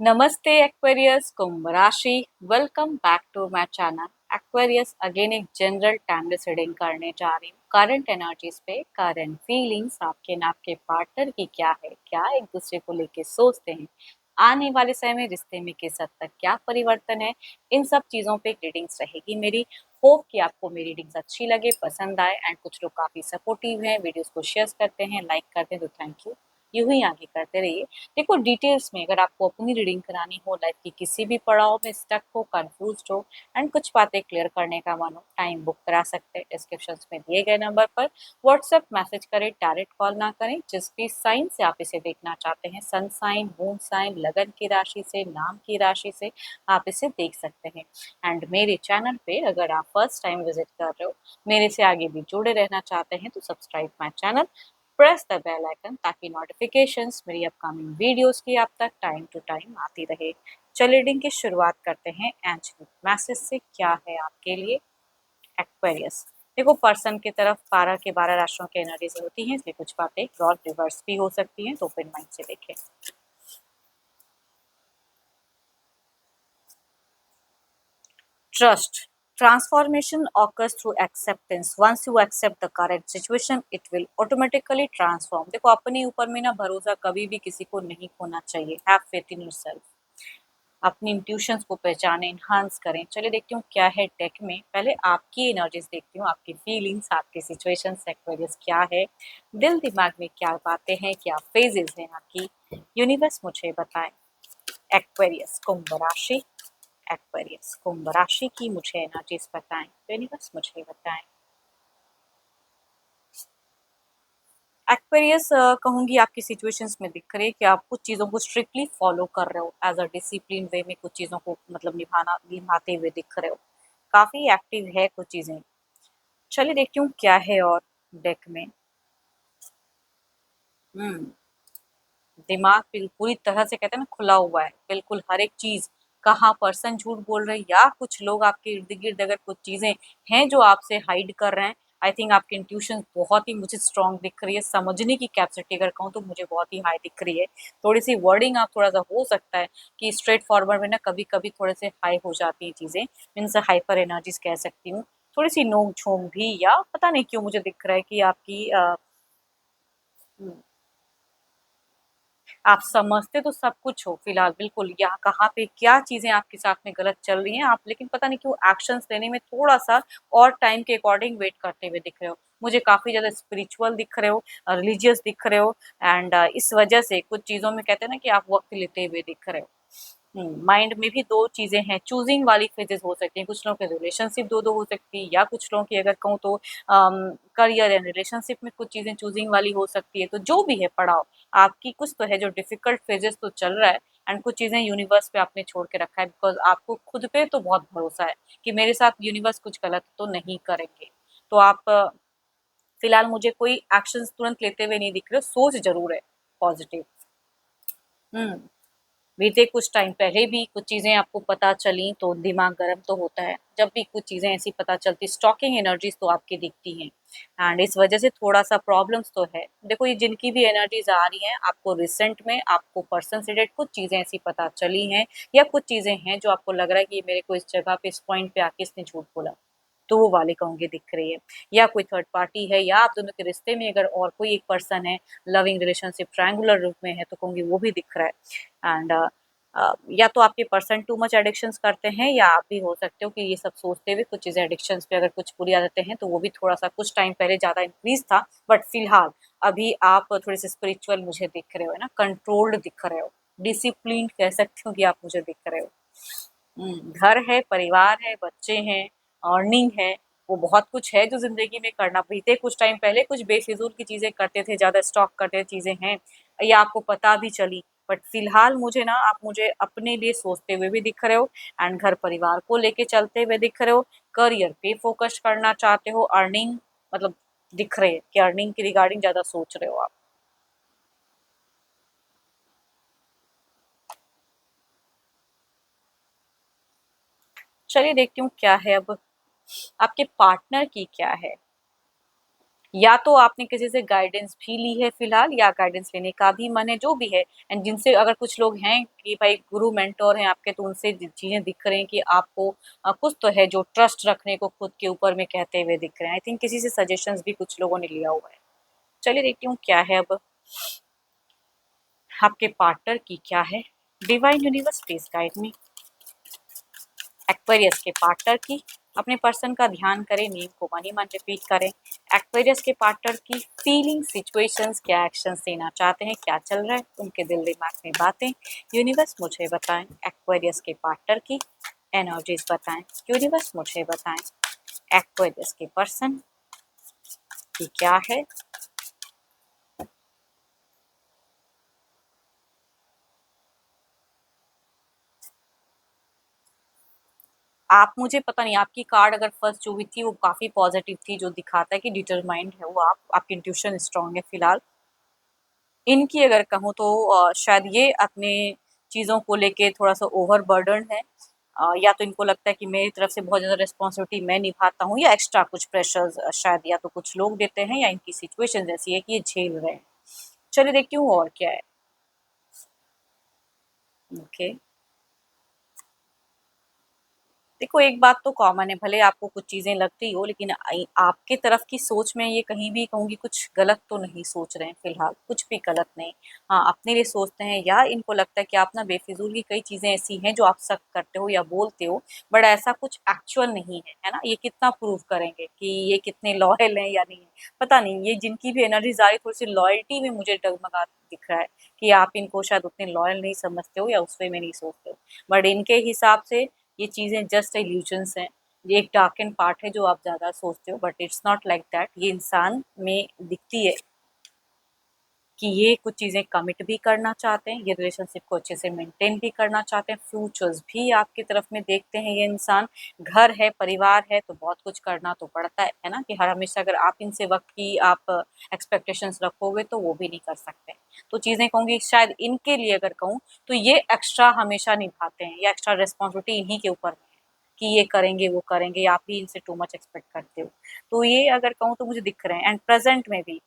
नमस्ते एक्वेरियस कुंभ राशि। Welcome back to my channel Aquarius. Again एक जनरल टाइमलेस रीडिंग करने जा रही हूँ करंट एनर्जीज पे। करंट फीलिंग्स आपके ना आपके पार्टनर की क्या है, क्या एक दूसरे को लेके सोचते हैं, आने वाले समय में रिश्ते में किस हद तक क्या परिवर्तन है, इन सब चीज़ों पे रीडिंग्स रहेगी मेरी। होप कि आपको मेरी रीडिंग्स अच्छी लगे, पसंद आए। एंड कुछ लोग काफ़ी सपोर्टिव हैं, वीडियोस को शेयर करते हैं, लाइक करते हैं, तो थैंक यू। यूं ही आगे करते रहिए। देखो, डिटेल्स में अगर आपको अपनी रीडिंग करानी हो, लाइफ की किसी भी पड़ाव में स्टक हो, कंफ्यूज हो एंड कुछ बातें क्लियर करने का मन हो, टाइम बुक करा सकते हैं। डिस्क्रिप्शन में दिए गए नंबर पर व्हाट्सएप मैसेज करें, डायरेक्ट कॉल ना करें। जिस भी साइन से आप इसे देखना चाहते हैं, सन साइन, मून साइन, लगन की राशि से, नाम की राशि से आप इसे देख सकते हैं। एंड मेरे चैनल पे अगर आप फर्स्ट टाइम विजिट कर रहे हो, मेरे से आगे भी जुड़े रहना चाहते हैं, तो subscribe my channel, press the bell icon, ताकि नोटिफिकेशंस मेरी अपकमिंग वीडियोस की आप तक टाइम टू टाइम आती रहे। चलिए रीडिंग की शुरुआत करते हैं एंजेलिक मैसेज से। क्या है आपके लिए एक्वेरियस? देखो, पर्सन की तरफ 12 के 12 राशियों की एनर्जीज होती हैं, इसलिए कुछ बातें रॉल रिवर्स भी हो सकती हैं, तो ओपन माइंड से देखें। Trust. Transformation occurs through acceptance. Once you accept the current situation, it will automatically transform. देखो, अपने ऊपर में ना भरोसा कभी भी किसी को नहीं खोना चाहिए। Have faith in yourself. अपनी इंट्यूशंस को पहचाने, इन्हांस करें। चलिए देखती हूँ क्या है डेक में। पहले आपकी एनर्जीज देखती हूँ, आपकी फीलिंग्स, आपकी सिचुएशंस एक्वेरियस क्या है, दिल दिमाग में क्या बातें हैं, क्या फेजेस हैं आपकी, यूनिवर्स मुझे बताएं। एक्वेरियस कुंभ राशि। एक्वेरियस कुंभ राशि की मुझे एनर्जीज बताएं, यूनिवर्स मुझे बताएं। एक्वेरियस कहूंगी आपकी सिचुएशंस में दिख रही है कि आप कुछ चीज़ों को स्ट्रिक्टली फॉलो कर रहे हो, एज अ डिसिप्लिन वे में कुछ चीज़ों को मतलब निभाते हुए दिख रहे हो। काफ़ी एक्टिव है कुछ चीज़ें। चलिए देखती हूँ क्या है और डेक में। हम्म दिमाग पूरी तरह से कहते हैं ना खुला हुआ है, बिल्कुल हर एक चीज। कहाँ पर्सन झूठ बोल रहे हैं या कुछ लोग आपके इर्द गिर्द अगर कुछ चीजें हैं जो आपसे हाइड कर रहे हैं। आई थिंक आपकी इंट्यूशन बहुत ही मुझे स्ट्रांग दिख रही है। समझने की कैपेसिटी अगर कहूँ तो मुझे बहुत ही हाई दिख रही है। थोड़ी सी वर्डिंग आप थोड़ा सा हो सकता है कि स्ट्रेट फॉरवर्ड में ना कभी कभी थोड़े से हाई हो जाती हैं चीजें। मीन्स हाइपर एनर्जीज कह सकती हूँ। थोड़ी सी नोक झोंक भी, या पता नहीं क्यों मुझे दिख रहा है कि आपकी आप समझते तो सब कुछ हो फिलहाल, बिल्कुल यहाँ कहाँ पे क्या चीजें आपके साथ में गलत चल रही हैं आप, लेकिन पता नहीं क्यों एक्शंस लेने में थोड़ा सा और टाइम के अकॉर्डिंग वेट करते हुए दिख रहे हो। मुझे काफी ज्यादा स्पिरिचुअल दिख रहे हो, रिलीजियस दिख रहे हो। एंड इस वजह से कुछ चीजों में कहते हैं ना कि आप वक्त लेते हुए दिख रहे हो। माइंड में भी दो चीजें हैं, चूजिंग वाली फेजेस हो सकती हैं। कुछ लोगों की रिलेशनशिप दो दो हो सकती है, या कुछ लोगों की अगर कहूँ तो करियर एंड रिलेशनशिप में कुछ चीजें चूजिंग वाली हो सकती है। तो जो भी है पड़ाव आपकी, कुछ तो है जो डिफिकल्ट फेजेस तो चल रहा है। एंड कुछ चीजें यूनिवर्स पे आपने छोड़ के रखा है, बिकॉज आपको खुद पे तो बहुत भरोसा है कि मेरे साथ यूनिवर्स कुछ गलत तो नहीं करेंगे। तो आप फिलहाल मुझे कोई एक्शन तुरंत लेते हुए नहीं दिख रहे, सोच जरूर है पॉजिटिव। हम्म बीते कुछ टाइम पहले भी कुछ चीज़ें आपको पता चली तो दिमाग गर्म तो होता है। जब भी कुछ चीज़ें ऐसी पता चलती, स्टॉकिंग एनर्जीज तो आपकी दिखती हैं। एंड इस वजह से थोड़ा सा प्रॉब्लम्स तो है। देखो, ये जिनकी भी एनर्जीज आ रही हैं आपको रिसेंट में, आपको पर्सन से रिलेटेड कुछ चीज़ें ऐसी पता चली हैं, या कुछ चीज़ें हैं जो आपको लग रहा है कि ये मेरे को इस जगह पे, इस पॉइंट पे आके इसने झूठ बोला, तो वो वाली कहूँगी दिख रही है। या कोई थर्ड पार्टी है, या आप दोनों के रिश्ते में अगर और कोई एक पर्सन है, लविंग रिलेशनशिप ट्रायंगुलर रूप में है, तो कहूँगी वो भी दिख रहा है। एंड या तो आपके पर्सन टू मच एडिक्शंस करते हैं, या आप भी हो सकते हो कि ये सब सोचते हुए कुछ चीज़ें एडिक्शंस पे अगर कुछ बुरी आदतें हैं तो वो भी थोड़ा सा कुछ टाइम पहले ज़्यादा इंक्रीज था। बट फिलहाल अभी आप थोड़े से स्पिरिचुअल मुझे दिख रहे हो, है ना, कंट्रोल्ड दिख रहे हो, डिसिप्लिन कह सकती हूँ कि आप मुझे दिख रहे हो। घर है, परिवार है, बच्चे हैं, अर्निंग है, वो बहुत कुछ है जो ज़िंदगी में करना। बीते कुछ टाइम पहले कुछ बेफिज़ूल की चीज़ें करते थे, ज़्यादा स्टॉक करते थे, चीज़ें हैं, या आपको पता भी चली। बट फिलहाल मुझे ना, आप मुझे अपने लिए सोचते हुए भी दिख रहे हो, एंड घर परिवार को लेके चलते हुए दिख रहे हो, करियर पे फोकस करना चाहते हो, अर्निंग मतलब दिख रहे हैं कि अर्निंग के रिगार्डिंग ज़्यादा सोच रहे हो आप। चलिए देखती हूँ क्या है अब आपके पार्टनर की क्या है। या तो आपने किसी से गाइडेंस भी ली है फिलहाल, या गाइडेंस लेने का भी मन है, जो भी है। एंड जिनसे अगर कुछ लोग हैं कि भाई गुरु मेंटोर हैं आपके, तो उनसे चीजें दिख रही हैं कि आपको कुछ तो है जो ट्रस्ट रखने को खुद के ऊपर में कहते हुए दिख रहे हैं। आई थिंक किसी से सजेशंस भी कुछ लोगों ने लिया हुआ है। चलिए देखती हूँ क्या है अब आपके पार्टनर की क्या है। Divine universe please guide me. Aquarius के पार्टनर की, अपने पर्सन का ध्यान करें, नेम को मन ही मन रिपीट करें। एक्वेरियस के पार्टनर की फीलिंग, सिचुएशंस, क्या एक्शंस लेना चाहते हैं, क्या चल रहा है उनके दिल दिमाग में बातें, यूनिवर्स मुझे बताएं। एक्वेरियस के पार्टनर की एनर्जीज बताएं, यूनिवर्स मुझे बताएं। एक्वेरियस के पर्सन की क्या है। आप मुझे पता नहीं, आपकी कार्ड अगर फर्स्ट जो हुई थी वो काफी पॉजिटिव थी, जो दिखाता है कि डिटरमाइंड है वो आप, आपकी इंट्यूशन स्ट्रांग है फिलहाल। इनकी अगर कहूँ तो शायद ये अपने चीज़ों को लेके थोड़ा-सा ओवरबर्डन्ड है। या तो इनको लगता है कि मेरी तरफ से बहुत ज़्यादा रिस्पॉन्सिबिलिटी मैं निभाता हूँ, या एक्स्ट्रा कुछ प्रेशर्स शायद या तो कुछ लोग देते हैं, या इनकी सिचुएशंस ऐसी है कि ये झेल रहे हैं। चलिए देखती हूँ और क्या है। ओके। देखो एक बात तो कॉमन है, भले आपको कुछ चीज़ें लगती हो, लेकिन आपके तरफ की सोच में ये कहीं भी कहूँगी कुछ गलत तो नहीं सोच रहे हैं फिलहाल, कुछ भी गलत नहीं। हाँ, अपने लिए सोचते हैं, या इनको लगता है कि आप ना बेफिजूल की कई चीज़ें ऐसी हैं जो आप शक करते हो या बोलते हो, बट ऐसा कुछ एक्चुअल नहीं है ना? ये कितना प्रूव करेंगे कि ये कितने लॉयल हैं या नहीं है? पता नहीं, ये जिनकी भी एनर्जीज आ रही थोड़ी सी लॉयल्टी में मुझे डगमगा दिख रहा है कि आप इनको शायद उतने लॉयल नहीं समझते हो, या उस वे में नहीं सोचते हो। बट इनके हिसाब से ये चीज़ें जस्ट इल्यूजन्स हैं। ये एक डार्कन पार्ट है जो आप ज़्यादा सोचते हो, but it's not like that. ये इंसान में दिखती है कि ये कुछ चीज़ें कमिट भी करना चाहते हैं, ये रिलेशनशिप को अच्छे से मेंटेन भी करना चाहते हैं, फ्यूचर्स भी आपकी तरफ में देखते हैं ये इंसान। घर है, परिवार है, तो बहुत कुछ करना तो पड़ता है ना? कि हर हमेशा अगर आप इनसे वक़्त की आप एक्सपेक्टेशंस रखोगे तो वो भी नहीं कर सकते। तो चीज़ें कहूँगी शायद इनके लिए अगर कहूँ तो ये एक्स्ट्रा हमेशा निभाते हैं, या एक्स्ट्रा रिस्पॉन्सिबिलिटी इन्हीं के ऊपर है कि ये करेंगे, वो करेंगे, आप ही इनसे टू मच एक्सपेक्ट करते हो। तो ये अगर कहूँ तो मुझे दिख रहे हैं। एंड प्रेज़ेंट में भी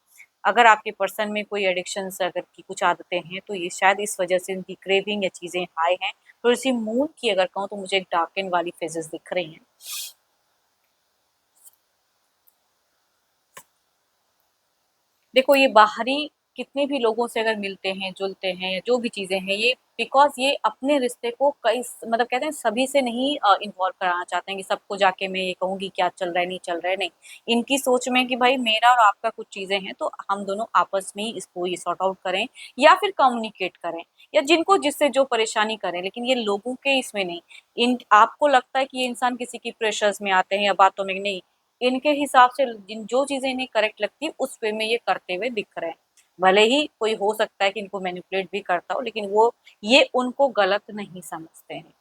अगर आपके पर्सन में कोई एडिक्शंस अगर की कुछ आदतें हैं, तो ये शायद इस वजह से उनकी क्रेविंग या चीज़ें हाई हैं। थोड़ी-सी मूड की अगर कहूँ तो मुझे एक डार्कन वाली फेजेज़ दिख रही हैं। देखो ये बाहरी कितने भी लोगों से अगर मिलते हैं, जुलते हैं, या जो भी चीज़ें हैं, ये बिकॉज़ ये अपने रिश्ते को कई मतलब कहते हैं सभी से नहीं इन्वॉल्व कराना चाहते हैं कि सबको जाके मैं ये कहूँ कि क्या चल रहा है, नहीं चल रहा है, नहीं। इनकी सोच में है कि भाई मेरा और आपका कुछ चीज़ें हैं, तो हम दोनों आपस में ही इसको ये सॉर्ट आउट करें, या फिर कम्युनिकेट करें, या जिनको जिससे जो परेशानी करें, लेकिन ये लोगों के इसमें नहीं। इन आपको लगता है कि ये इंसान किसी की प्रेशर्स में आते हैं या बातों में, नहीं। इनके हिसाब से जिन जो चीज़ें इन्हें करेक्ट लगती है उस वे में ये करते हुए दिख रहे हैं। भले ही कोई हो सकता है कि इनको मैनिपुलेट भी करता हो, लेकिन वो ये उनको गलत नहीं समझते हैं।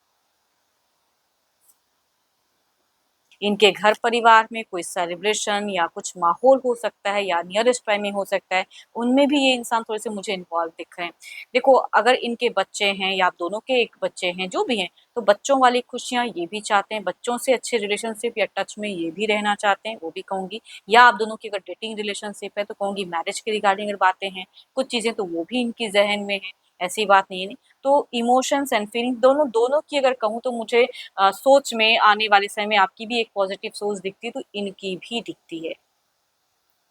इनके घर परिवार में कोई सेलिब्रेशन या कुछ माहौल हो सकता है, या नियरेस्ट बाय में हो सकता है, उनमें भी ये इंसान थोड़े से मुझे इन्वॉल्व दिख रहे हैं। देखो अगर इनके बच्चे हैं, या आप दोनों के एक बच्चे हैं, जो भी हैं, तो बच्चों वाली खुशियाँ ये भी चाहते हैं, बच्चों से अच्छे रिलेशनशिप या टच में ये भी रहना चाहते हैं, वो भी कहूँगी। या आप दोनों की अगर डेटिंग रिलेशनशिप है तो कहूँगी मैरिज के रिगार्डिंग अगर बातें हैं, कुछ चीज़ें तो वो भी इनकी ज़हन में हैं, ऐसी बात नहीं है। तो इमोशंस एंड फीलिंग दोनों दोनों की अगर कहूँ तो मुझे सोच में आने वाले समय में आपकी भी एक पॉजिटिव सोच दिखती है, तो इनकी भी दिखती है।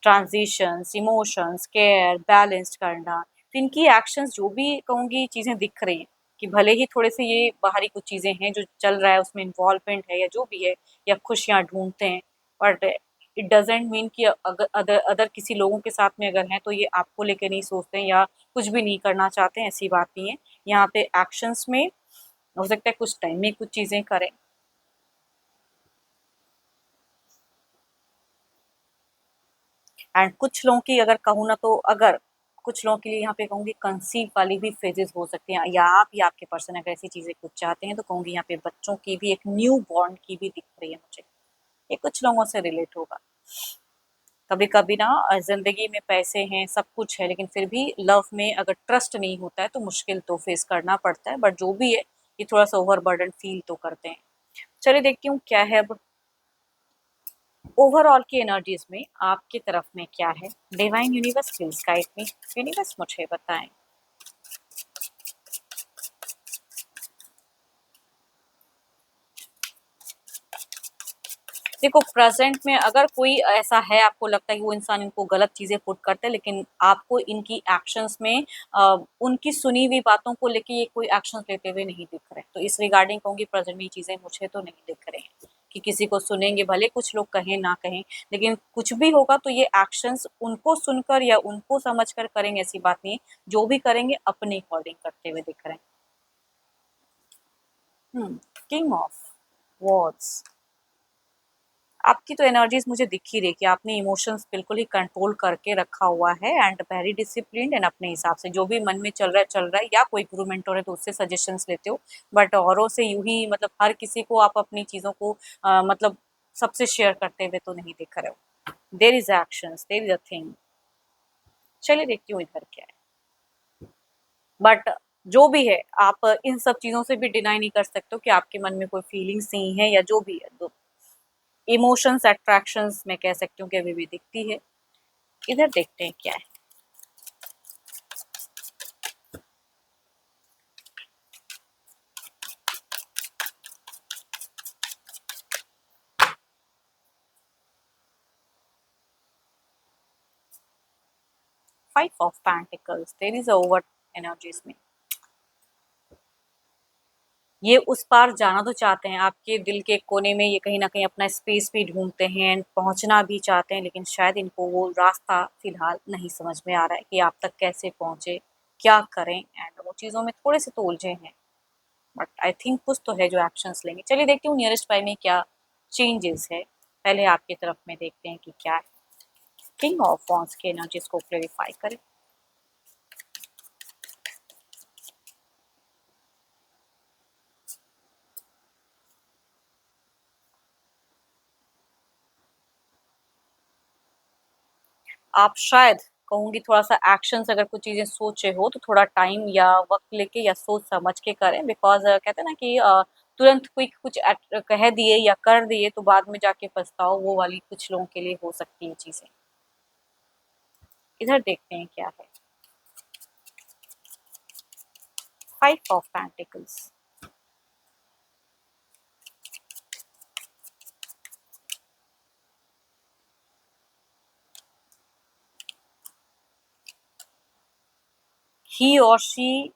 ट्रांज़िशंस, इमोशंस, केयर, बैलेंस्ड करना, तो इनकी एक्शंस जो भी कहूँगी चीज़ें दिख रही हैं कि भले ही थोड़े-से ये बाहरी कुछ चीज़ें हैं जो चल रहा है उसमें इन्वॉल्वमेंट है या जो भी है, या खुशियाँ ढूँढते हैं, बट इट डज़न्ट मीन कि अगर अदर अदर किसी लोगों के साथ में अगर हैं तो ये आपको लेके नहीं सोचते हैं या कुछ भी नहीं करना चाहते हैं, ऐसी बात नहीं है। यहाँ पे एक्शंस में हो सकता है कुछ टाइम में कुछ चीज़ें करें। एंड कुछ लोगों की अगर कहूँ ना, तो अगर कुछ लोगों के लिए यहाँ पे कहूँगी कंसीव वाली भी फेजेस हो सकती हैं, या आप या आपके पर्सन अगर ऐसी चीज़ें कुछ चाहते हैं, तो कहूँगी यहाँ पे बच्चों की भी एक न्यू बॉर्न की भी दिख रही है मुझे। ये कुछ लोगों से रिलेट होगा। कभी कभी ना जिंदगी में पैसे हैं, सब कुछ है, लेकिन फिर भी लव में अगर ट्रस्ट नहीं होता है तो मुश्किल तो फेस करना पड़ता है, बट जो भी है ये थोड़ा सा ओवरबर्डन फील तो करते हैं। चलिए देखती हूँ क्या है अब ओवरऑल की एनर्जीज में आपकी तरफ में क्या है? Divine universe please guide me. Universe मुझे बताएं। देखो प्रेजेंट में अगर कोई ऐसा है, आपको लगता है कि वो इंसान इनको गलत चीजें पुट करते हैं, लेकिन आपको इनकी एक्शंस में उनकी सुनी हुई बातों को लेके ये कोई एक्शंस लेते हुए नहीं दिख रहे, तो इस रिगार्डिंग कहूंगी प्रेजेंट में ये चीजें मुझे तो नहीं दिख रही हैं कि किसी को सुनेंगे, भले कुछ लोग कहें ना कहें, लेकिन कुछ भी होगा तो ये एक्शंस उनको सुनकर या उनको समझकर करेंगे, ऐसी बात नहीं है। जो भी करेंगे अपने अकॉर्डिंग करते हुए दिख रहे हैं। किंग ऑफ वॉर्ड्स, आपकी तो एनर्जीज मुझे दिख ही रही कि आपने इमोशंस बिल्कुल ही कंट्रोल करके रखा हुआ है एंड वेरी डिसिप्लिन्ड एंड अपने हिसाब से जो भी मन में चल रहा है, या कोई गुरु मेंटोर है तो उससे सजेशंस लेते हो, बट औरों से यूं ही मतलब हर किसी को आप अपनी चीजों को मतलब सबसे शेयर करते हुए तो नहीं दिख रहे हो। There is actions, there is a thing. चलिए देखती हूँ इधर क्या है, बट जो भी है आप इन सब चीजों से भी डिनाई नहीं कर सकते हो कि आपके मन में कोई फीलिंग्स नहीं है या जो भी है, तो इमोशंस अट्रैक्शंस मैं कह सकती हूँ कि अभी भी दिखती है। इधर देखते हैं क्या है। 5 of Pentacles, there is a over energies में। ये उस पार जाना तो चाहते हैं, आपके दिल के कोने में ये कहीं ना कहीं अपना स्पेस भी ढूंढते हैं एंड पहुंचना भी चाहते हैं, लेकिन शायद इनको वो रास्ता फिलहाल नहीं समझ में आ रहा है कि आप तक कैसे पहुंचे, क्या करें, एंड वो चीज़ों में थोड़े से तो उलझे हैं, बट आई थिंक कुछ तो है जो एक्शंस लेंगे। चलिए देखती हूँ नियरेस्ट बाय में क्या चेंजेस है। पहले आपकी तरफ में देखते हैं कि क्या है। किंग ऑफ वॉन्ड्स के एनर्जीज को क्लेरिफाई करें। आप शायद कहूँगी थोड़ा-सा एक्शन्स अगर कुछ चीज़ें सोचे हो तो थोड़ा टाइम या वक़्त लेके या सोच समझ के करें, बिकॉज़ कहते हैं ना कि तुरंत क्विक कुछ कह दिए या कर दिए तो बाद में जाके पछताओ, वो वाली कुछ लोगों के लिए हो सकती है चीज़ें। इधर देखते हैं क्या है। 5 ऑफ पेंटिकल्स, ही और शी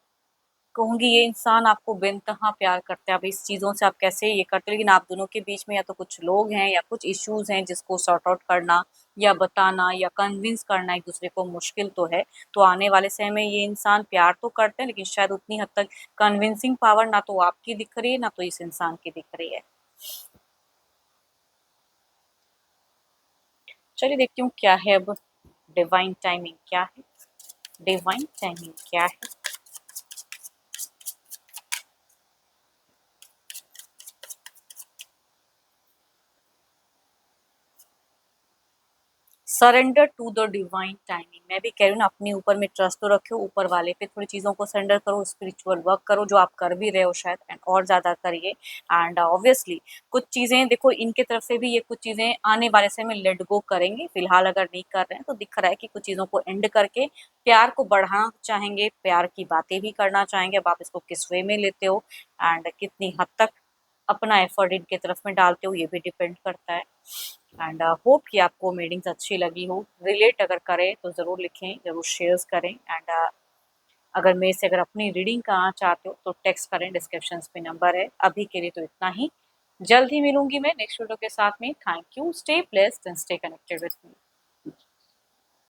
कहूँगी ये इंसान आपको बेइंतहा प्यार करते हैं। अब इस चीज़ों से आप कैसे ये करते हो, लेकिन आप दोनों के बीच में या तो कुछ लोग हैं या कुछ इश्यूज़ हैं जिसको सॉर्ट आउट करना या बताना या कन्विंस करना एक-दूसरे को मुश्किल तो है। तो आने वाले समय में ये इंसान प्यार तो करते हैं, लेकिन शायद उतनी हद तक कन्विंसिंग पावर ना तो आपकी दिख रही है, ना तो इस इंसान की दिख रही है। चलिए देखती हूँ क्या है अब। डिवाइन टाइमिंग क्या है? डिवाइन टाइमिंग क्या है? Surrender to the divine timing, मैं भी कह रही हूँ ना, अपने ऊपर में ट्रस्ट तो रखो, ऊपर वाले पे थोड़ी चीज़ों को सरेंडर करो, स्पिरिचुअल वर्क करो जो आप कर भी रहे हो शायद, एंड और ज़्यादा करिए। एंड ऑब्वियसली कुछ चीज़ें देखो इनके तरफ से भी ये कुछ चीज़ें आने वाले समय में लेट गो करेंगे, फिलहाल अगर नहीं कर रहे हैं तो दिख रहा है कि कुछ चीज़ों को एंड करके प्यार को बढ़ाना चाहेंगे, प्यार की बातें भी करना चाहेंगे। अब आप इसको किस वे में लेते हो एंड कितनी हद तक अपना एफर्ट इनके तरफ में डालते हो, ये भी डिपेंड करता है। एंड होप कि आपको मीटिंग्स अच्छी लगी हो, रिलेट अगर करें तो ज़रूर लिखें, ज़रूर शेयर्स करें, एंड अगर मेरे से अगर अपनी रीडिंग कराना चाहते हो तो टेक्स्ट करें, डिस्क्रिप्शन पे नंबर है। अभी के लिए तो इतना ही, जल्द ही मिलूंगी मैं नेक्स्ट वीडियो के साथ में। Thank you, stay blessed and stay connected with me.